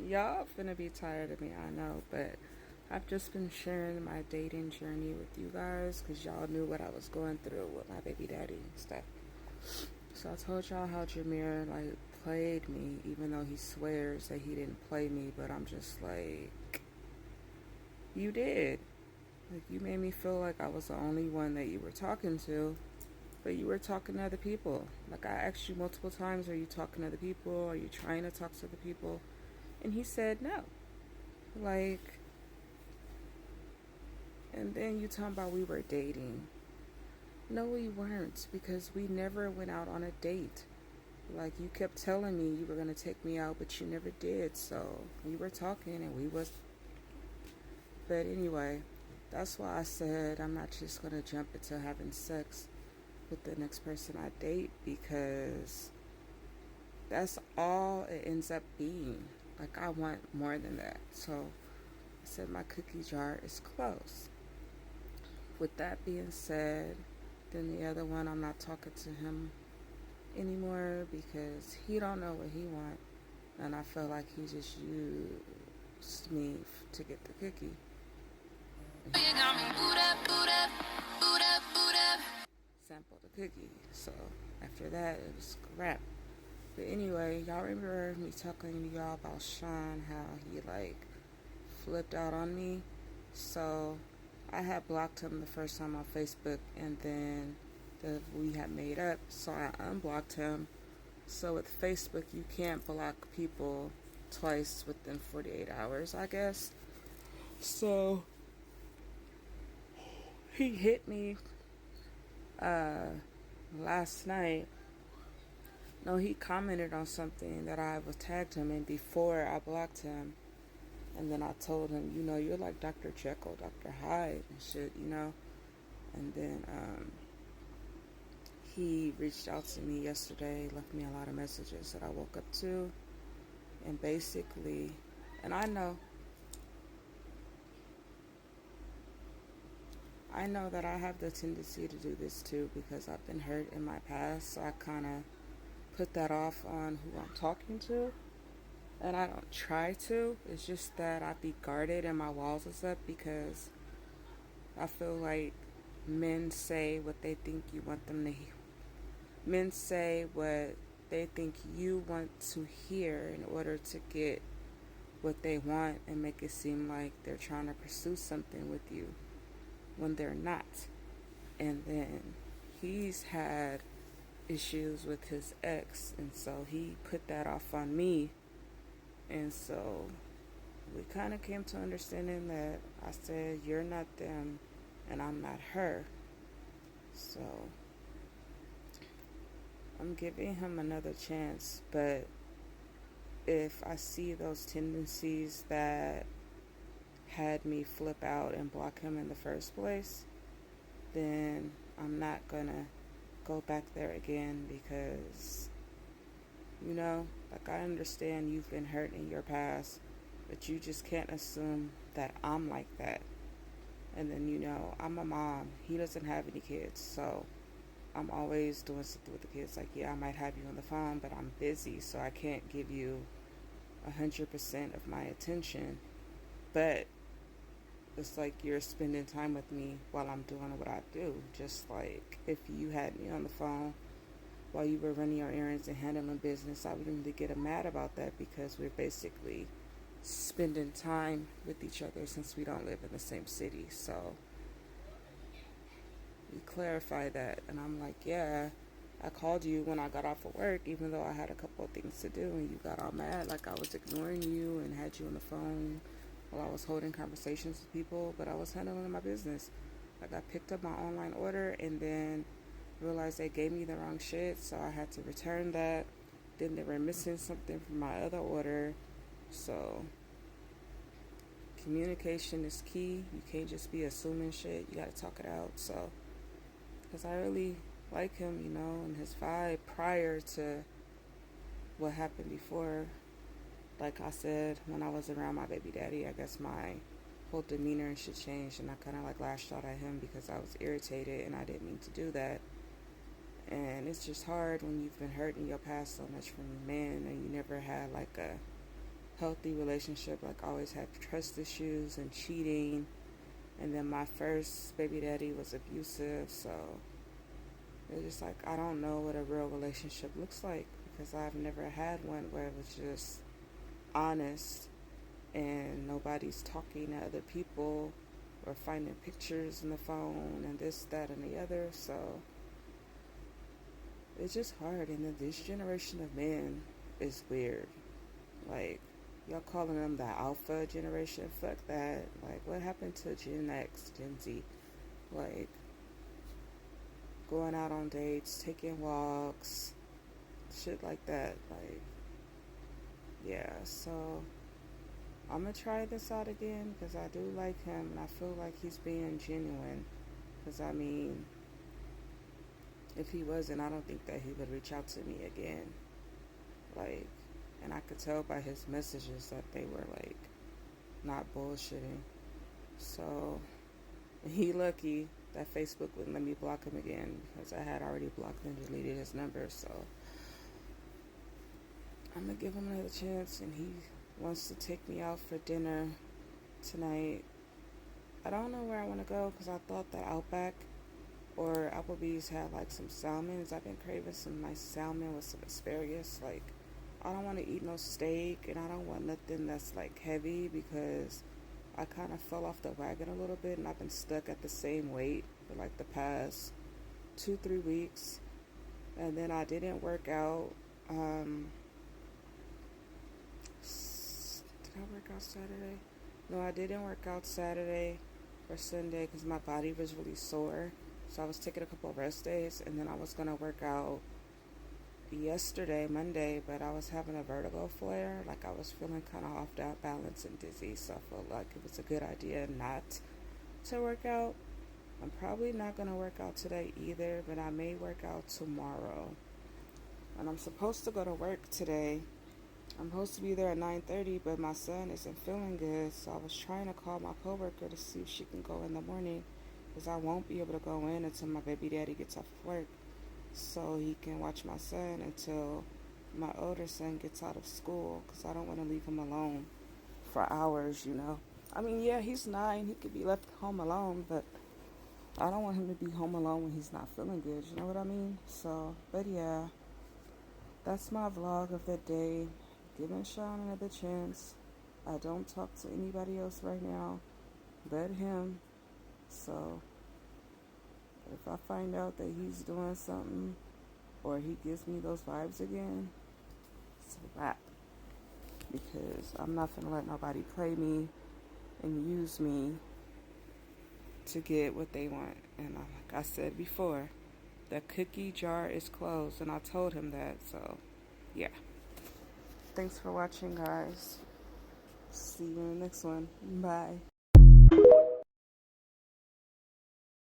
Y'all finna be tired of me, I know, but I've just been sharing my dating journey with you guys because y'all knew what I was going through with my baby daddy and stuff. So I told y'all how Jameer like played me, even though he swears that he didn't play me, but I'm just like, you did. Like, you made me feel like I was the only one that you were talking to, but you were talking to other people. Like, I asked you multiple times, are you talking to other people? Are you trying to talk to other people? And he said no. Like, and then you talking about we were dating. No, we weren't, because we never went out on a date. Like, you kept telling me you were going to take me out, but you never did. So we were talking and we was. But anyway, that's why I said I'm not just going to jump into having sex with the next person I date, because that's all it ends up being. Like, I want more than that. So I said my cookie jar is closed. With that being said, then the other one, I'm not talking to him anymore because he don't know what he want, and I feel like he just used me to get the cookie. Sample the cookie. So after that, it was crap. But anyway, y'all remember me talking to y'all about Sean, how he like flipped out on me? So I had blocked him the first time on Facebook, and then we had made up, so I unblocked him. So with Facebook, you can't block people twice within 48 hours, I guess. So he hit me last night. No, he commented on something that I was tagged him in before I blocked him. And then I told him, you're like Dr. Jekyll, Dr. Hyde and shit, And then he reached out to me yesterday, left me a lot of messages that I woke up to. And basically, and I know that I have the tendency to do this too because I've been hurt in my past. So I kind of put that off on who I'm talking to. And I don't try to. It's just that I be guarded and my walls is up because I feel like men say what they think you want them to hear. Men say what they think you want to hear in order to get what they want and make it seem like they're trying to pursue something with you when they're not. And then he's had issues with his ex, and so he put that off on me. And so we kind of came to understanding that I said, you're not them and I'm not her. So I'm giving him another chance, but if I see those tendencies that had me flip out and block him in the first place, then I'm not gonna go back there again because, like, I understand you've been hurt in your past, but you just can't assume that I'm like that. And then, I'm a mom. He doesn't have any kids, so I'm always doing something with the kids. Like, yeah, I might have you on the phone, but I'm busy, so I can't give you 100% of my attention. But it's like you're spending time with me while I'm doing what I do. Just like if you had me on the phone while you were running your errands and handling business, I wouldn't really get mad about that because we're basically spending time with each other since we don't live in the same city. So we clarify that, and I'm like, yeah, I called you when I got off of work, even though I had a couple of things to do, and you got all mad like I was ignoring you and had you on the phone while I was holding conversations with people, but I was handling my business. Like, I picked up my online order and then realized they gave me the wrong shit, so I had to return that. Then they were missing something from my other order. So communication is key. You can't just be assuming shit. You gotta talk it out. So, because I really like him, and his vibe prior to what happened before. Like I said, when I was around my baby daddy, I guess my whole demeanor and shit changed, and I kind of like lashed out at him because I was irritated and I didn't mean to do that. And it's just hard when you've been hurt in your past so much from men and you never had like a healthy relationship. Like, I always had trust issues and cheating. And then my first baby daddy was abusive. So it's just like, I don't know what a real relationship looks like because I've never had one where it was just honest and nobody's talking to other people or finding pictures in the phone and this, that, and the other. So it's just hard. And then this generation of men is weird. Like, y'all calling them the alpha generation? Fuck that. Like, what happened to Gen X, Gen Z? Like, going out on dates, taking walks, shit like that. Like, yeah, so I'm gonna try this out again because I do like him and I feel like he's being genuine. Because, I mean, if he wasn't, I don't think that he would reach out to me again. Like, and I could tell by his messages that they were like not bullshitting. So he lucky that Facebook wouldn't let me block him again because I had already blocked and deleted his number. So I'm gonna give him another chance, and he wants to take me out for dinner tonight. I don't know where I want to go because I thought that Outback or Applebee's had like some salmons. I've been craving some nice salmon with some asparagus. Like, I don't want to eat no steak, and I don't want nothing that's like heavy because I kind of fell off the wagon a little bit, and I've been stuck at the same weight for like the past 2-3 weeks. And then I didn't work out. Did I work out Saturday? No, I didn't work out Saturday or Sunday because my body was really sore. So I was taking a couple of rest days, and then I was gonna work out yesterday, Monday, but I was having a vertigo flare. Like, I was feeling kind of off balance and dizzy, so I felt like it was a good idea not to work out. I'm probably not going to work out today either, but I may work out tomorrow. And I'm supposed to go to work today. I'm supposed to be there at 9:30, but my son isn't feeling good, so I was trying to call my coworker to see if she can go in the morning because I won't be able to go in until my baby daddy gets off work, so he can watch my son until my older son gets out of school because I don't want to leave him alone for hours. I mean, yeah, he's 9. He could be left home alone, but I don't want him to be home alone when he's not feeling good. You know what I mean? So, but yeah, that's my vlog of the day. Giving Sean another chance. I don't talk to anybody else right now but him. So if I find out that he's doing something or he gives me those vibes again, it's a wrap. Because I'm not going to let nobody play me and use me to get what they want. And like I said before, the cookie jar is closed, and I told him that. So, yeah. Thanks for watching, guys. See you in the next one. Bye.